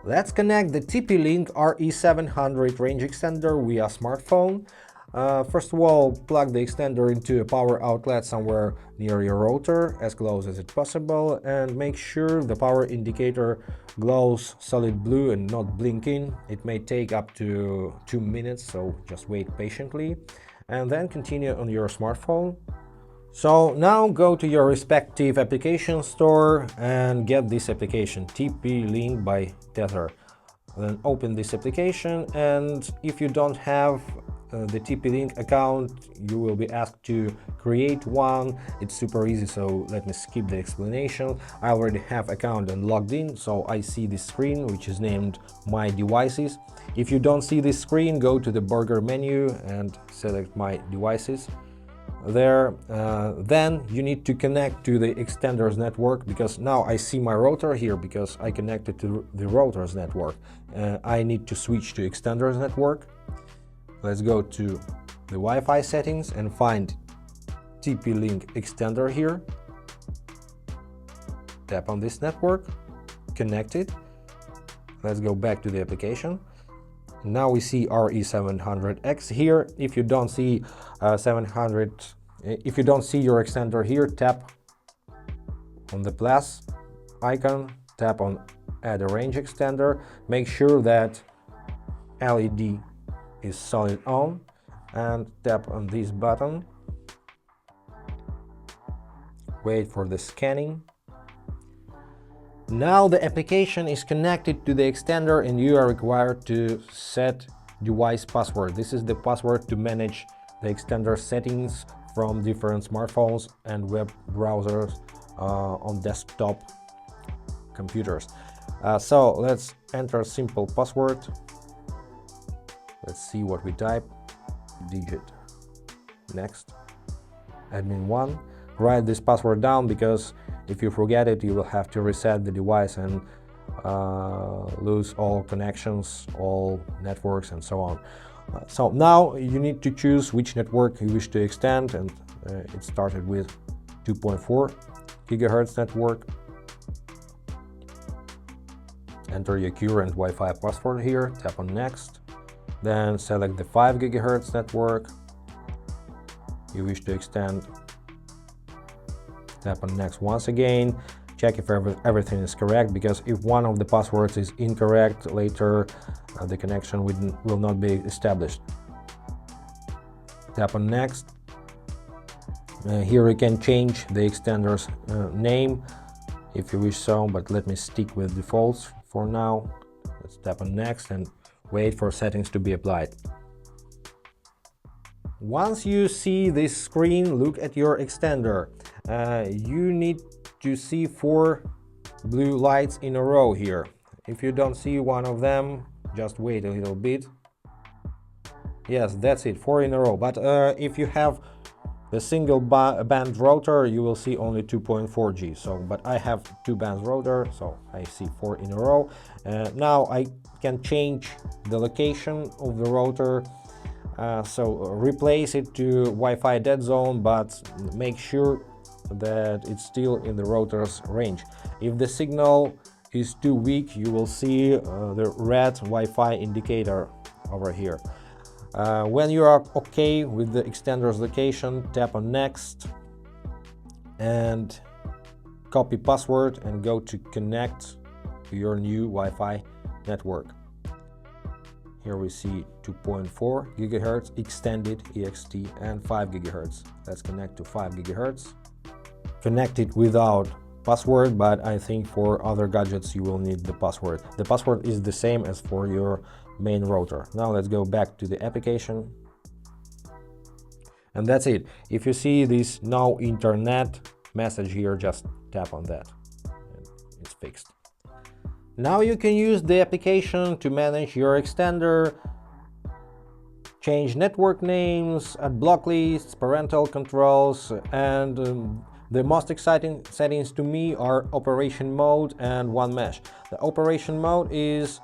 Let's connect the TP-Link RE700 range extender via smartphone. First of all, plug the extender into a power outlet somewhere near your router, as close as it's possible, and make sure the power indicator glows solid blue and not blinking. It may take up to 2 minutes, so just wait patiently, and then continue on your smartphone. So now go to your respective application store and get this application, TP-Link by Tether. Then open this application, and if you don't have the TP-Link account, you will be asked to create one. It's super easy, so let me skip the explanation. I already have account and logged in, so I see this screen which is named My Devices. If you don't see this screen, go to the burger menu and select My Devices. There, then you need to connect to the extenders network, because now I see my router here because I connected to the router's network. I need to switch to extenders network. Let's go to the Wi-Fi settings and find TP-Link extender here. Tap on this network, connect it. Let's go back to the application. Now we see RE700X here. If you don't see if you don't see your extender here, tap on the plus icon, tap on add a range extender. Make sure that LED is solid on, and tap on this button. Wait for the scanning. Now the application is connected to the extender and you are required to set device password. This is the password to manage the extender settings from different smartphones and web browsers on desktop computers. So let's enter a simple password. Let's see what we type. Digit. Next. Admin1. Write this password down, because if you forget it, you will have to reset the device and lose all connections, all networks, and so on. So now you need to choose which network you wish to extend, and it started with 2.4 GHz network. Enter your current Wi-Fi password here, tap on next, then select the 5 GHz network you wish to extend. Tap on next once again, check if everything is correct, because if one of the passwords is incorrect, later the connection will not be established. Tap on next. Here you can change the extender's name if you wish so, but let me stick with defaults for now. Let's tap on next and wait for settings to be applied. Once you see this screen, look at your extender. You need to see 4 blue lights in a row here. If you don't see one of them, just wait a little bit. Yes, that's it, 4 in a row. But if you have the single band router, you will see only 2.4 G. So, but I have 2 bands router, so I see 4 in a row. Now I can change the location of the router. So replace it to Wi-Fi dead zone, but make sure that it's still in the router's range. If the signal is too weak, you will see the red Wi-Fi indicator over here. When you are okay with the extender's location, tap on next and copy password and go to connect to your new Wi-Fi network. Here we see 2.4 GHz extended EXT and 5 GHz. Let's connect to 5 GHz. Connect it without password, but I think for other gadgets you will need the password. The password is the same as for your main router. Now let's go back to the application. And that's it. If you see this no internet message here, just tap on that and it's fixed. Now you can use the application to manage your extender, change network names, add block lists, parental controls, and the most exciting settings to me are operation mode and one mesh. The operation mode is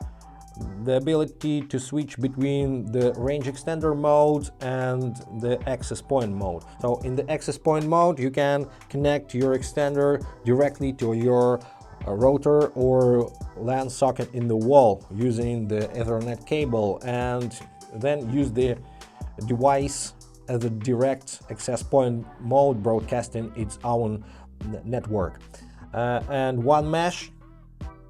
the ability to switch between the range extender mode and the access point mode. So in the access point mode, you can connect your extender directly to your a router or LAN socket in the wall using the Ethernet cable, and then use the device as a direct access point mode, broadcasting its own network. And one mesh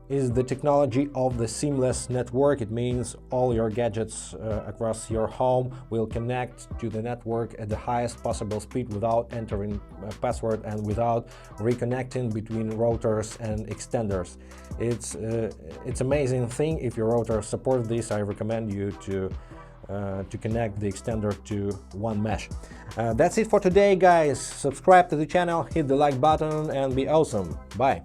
is the technology of the seamless network. It means all your gadgets across your home will connect to the network at the highest possible speed without entering a password and without reconnecting between routers and extenders. It's amazing thing. If your router supports this, I recommend you to connect the extender to one mesh. That's it for today, guys. Subscribe to the channel, hit the like button, and be awesome. Bye.